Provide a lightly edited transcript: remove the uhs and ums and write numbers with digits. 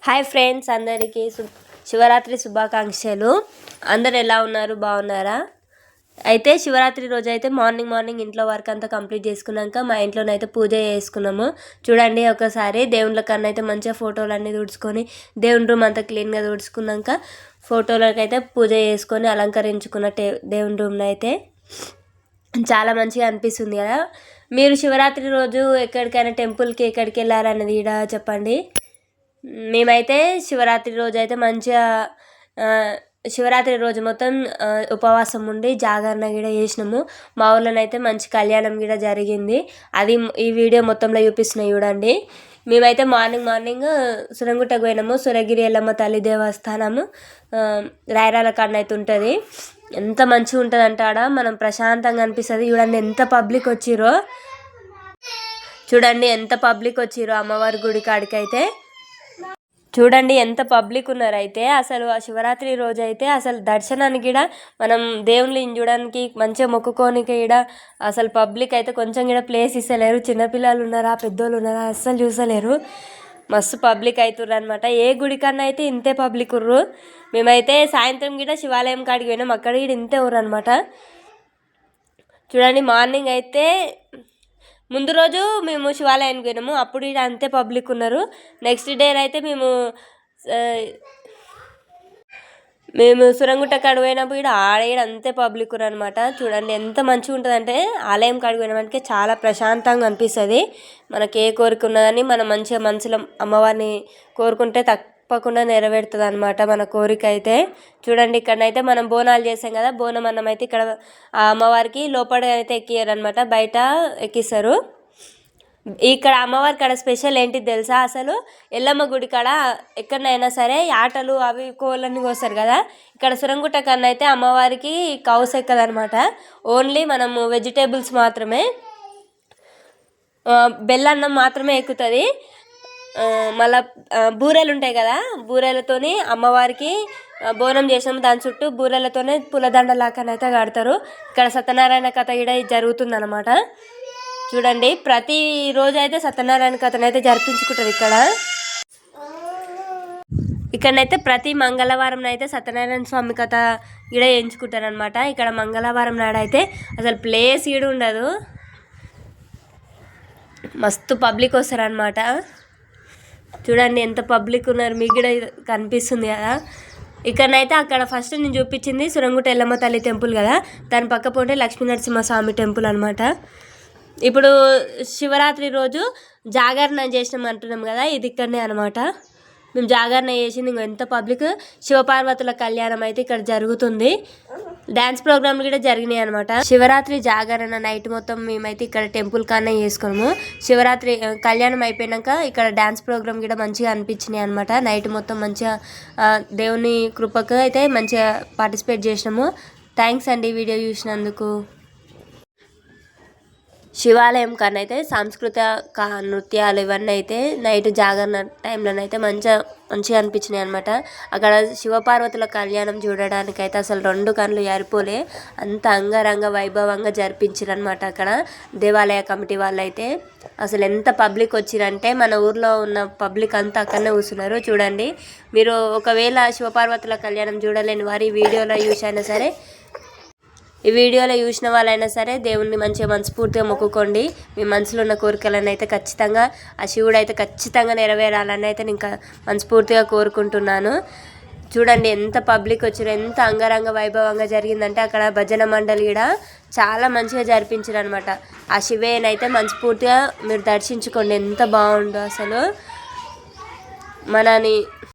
Hi friends, అందరికీ శివరాత్రి శుభాకాంక్షలు. అందరు ఎలా ఉన్నారు? బాగున్నారా? అయితే శివరాత్రి రోజు అయితే మార్నింగ్ ఇంట్లో వర్క్ అంతా కంప్లీట్ చేసుకున్నాక మా ఇంట్లోనైతే పూజ చేసుకున్నాము. చూడండి, ఒకసారి దేవుళ్ళ కన్నా అయితే మంచిగా ఫోటోలు అన్నీ తుడుచుకొని దేవుని రూమ్ అంతా క్లీన్గా తుడుచుకున్నాక ఫోటోలకైతే పూజ చేసుకొని అలంకరించుకున్న దేవుని రూమ్ని అయితే చాలా మంచిగా అనిపిస్తుంది కదా. మీరు శివరాత్రి రోజు ఎక్కడికైనా టెంపుల్కి ఎక్కడికి వెళ్ళారన్నది ఈడ చెప్పండి. మేమైతే శివరాత్రి రోజు అయితే మంచిగా శివరాత్రి రోజు మొత్తం ఉపవాసం ఉండి జాగరణ కూడా చేసినాము. మా ఊళ్ళోనైతే మంచి కళ్యాణం కూడా జరిగింది. అది ఈ వీడియో మొత్తంలో చూపిస్తున్నాయి చూడండి. మేమైతే మార్నింగ్ సురంగుట్టకు పోయినాము. సురగిరి ఎల్లమ్మ తల్లి దేవస్థానము రాయరాల కాడన అయితే ఉంటుంది. ఎంత మంచిగా ఉంటుంది అంటే ఆడ మనం ప్రశాంతంగా అనిపిస్తుంది. చూడండి ఎంత పబ్లిక్ వచ్చిరో, అమ్మవారి గుడి కాడికైతే చూడండి ఎంత పబ్లిక్ ఉన్నారైతే. అసలు ఆ శివరాత్రి రోజు అయితే అసలు దర్శనానికి కూడా మనం దేవుని చూడడానికి మంచిగా మొక్కుకోనికి కూడా అసలు పబ్లిక్ అయితే కొంచెం కూడా ప్లేస్ ఇస్తలేరు. చిన్నపిల్లలు ఉన్నారా, పెద్దోళ్ళు ఉన్నారా, అస్సలు చూసలేరు. మస్తు పబ్లిక్ అవుతుర్రు అనమాట. ఏ గుడి కన్నా అయితే ఇంతే పబ్లిక్ ఉర్రు. మేమైతే సాయంత్రం కూడా శివాలయం కాడికి పోయినాం, అక్కడ కూడా ఇంతే ఉర్రు అనమాట. చూడండి, మార్నింగ్ అయితే ముందు రోజు మేము శివాలయానికి పోయినాము, అప్పుడు ఇక్కడ అంతే పబ్లిక్ ఉన్నారు. నెక్స్ట్ డే అయితే మేము సురంగుట్ట కాడికి పోయినప్పుడు ఇక్కడ ఆడ అంతే పబ్లిక్ ఉన్నారు అనమాట. చూడండి ఎంత మంచిగా ఉంటుంది అంటే ఆలయం కాడికి పోయినామంటే చాలా ప్రశాంతంగా అనిపిస్తుంది. మనకి ఏ కోరిక ఉన్నదని మనం మంచిగా మనసులో అమ్మవారిని కోరుకుంటే తప్పకుండా నెరవేరుతుంది అనమాట మన కోరిక అయితే. చూడండి, ఇక్కడనైతే మనం బోనాలు చేసాం కదా, బోనం అన్నం అయితే ఇక్కడ ఆ అమ్మవారికి లోపల అయితే ఎక్కియారు అనమాట, బయట ఎక్కిస్తారు. ఇక్కడ అమ్మవారి కాడ స్పెషల్ ఏంటిది తెలుసా? అసలు ఎల్లమ్మ గుడి కాడ ఎక్కడైనా సరే ఆటలు అవి కోళ్ళని కోస్తారు కదా, ఇక్కడ సురంగుట్ట కన్నా అయితే అమ్మవారికి కౌస్ ఎక్కదనమాట. ఓన్లీ మనము వెజిటేబుల్స్ మాత్రమే, బెల్లన్నం మాత్రమే ఎక్కుతుంది. మళ్ళీ బూరెలు ఉంటాయి కదా, బూరెలతోని అమ్మవారికి బోనం చేసినాము. దాని చుట్టూ బూరెలతోనే పూలదండలాకనైతే కడతారు. ఇక్కడ సత్యనారాయణ కథ కూడా జరుగుతుందన్నమాట. చూడండి, ప్రతిరోజు అయితే సత్యనారాయణ కథనైతే జరిపించుకుంటారు ఇక్కడనైతే ప్రతి మంగళవారం అయితే సత్యనారాయణ స్వామి కథ ఈడ ఎంచుకుంటారు అనమాట. ఇక్కడ మంగళవారం నాడైతే అసలు ప్లేస్ ఈడ ఉండదు, మస్తు పబ్లిక్ వస్తారనమాట. చూడండి ఎంత పబ్లిక్ ఉన్నారు, మీకు కూడా కనిపిస్తుంది కదా. ఇక్కడనైతే అక్కడ ఫస్ట్ నేను చూపించింది సురంగుట్ట ఎల్లమ్మ తల్లి టెంపుల్ కదా, దాని పక్క పోతే లక్ష్మీ నరసింహస్వామి టెంపుల్ అనమాట. ఇప్పుడు శివరాత్రి రోజు జాగరణ చేసినాం అంటున్నాం కదా, ఇది ఇక్కడనే అనమాట. మేము జాగరణ చేసింది. ఎంత పబ్లిక్, శివపార్వతుల కళ్యాణం అయితే ఇక్కడ జరుగుతుంది. డ్యాన్స్ ప్రోగ్రాంలు కూడా జరిగినాయి అనమాట. శివరాత్రి జాగరణ నైట్ మొత్తం మేమైతే ఇక్కడ టెంపుల్ కానే చేసుకున్నాము. శివరాత్రి కళ్యాణం అయిపోయాక ఇక్కడ డ్యాన్స్ ప్రోగ్రామ్ కూడా మంచిగా అనిపించినాయి అనమాట. నైట్ మొత్తం మంచిగా దేవుని కృపకు అయితే మంచిగా పార్టిసిపేట్ చేసినాము. థ్యాంక్స్ అండి వీడియో చూసినందుకు. శివాలయం కన్నా అయితే సాంస్కృతిక నృత్యాలు ఇవన్నీ అయితే నైట్ జాగరణ టైంలోనైతే మంచిగా అనిపించినాయి అనమాట. అక్కడ శివపార్వతుల కళ్యాణం చూడడానికి అయితే అసలు 2 కళ్ళు యారిపోలే, అంత అంగరంగ వైభవంగా జరిపించారు అనమాట. అక్కడ దేవాలయ కమిటీ వాళ్ళు అయితే అసలు ఎంత పబ్లిక్ వచ్చిరంటే మన ఊర్లో ఉన్న పబ్లిక్ అంతా అక్కడనే కూర్చున్నారు. చూడండి, మీరు ఒకవేళ శివపార్వతుల కళ్యాణం చూడలేని వారి ఈ వీడియోలో చూసిన వాళ్ళైనా సరే దేవుణ్ణి మంచిగా మనస్ఫూర్తిగా మొక్కుకోండి. మీ మనసులో ఉన్న కోరికలను అయితే ఖచ్చితంగా ఆ శివుడు అయితే ఖచ్చితంగా నెరవేరాలని అయితే నేను మనస్ఫూర్తిగా కోరుకుంటున్నాను. చూడండి ఎంత పబ్లిక్ వచ్చారు, ఎంత అంగరంగ వైభవంగా జరిగిందంటే అక్కడ భజన మండలి కూడా చాలా మంచిగా జరిపించారు అనమాట. ఆ శివేనైతే మనస్ఫూర్తిగా మీరు దర్శించుకోండి, ఎంత బాగుందో అసలు. మనని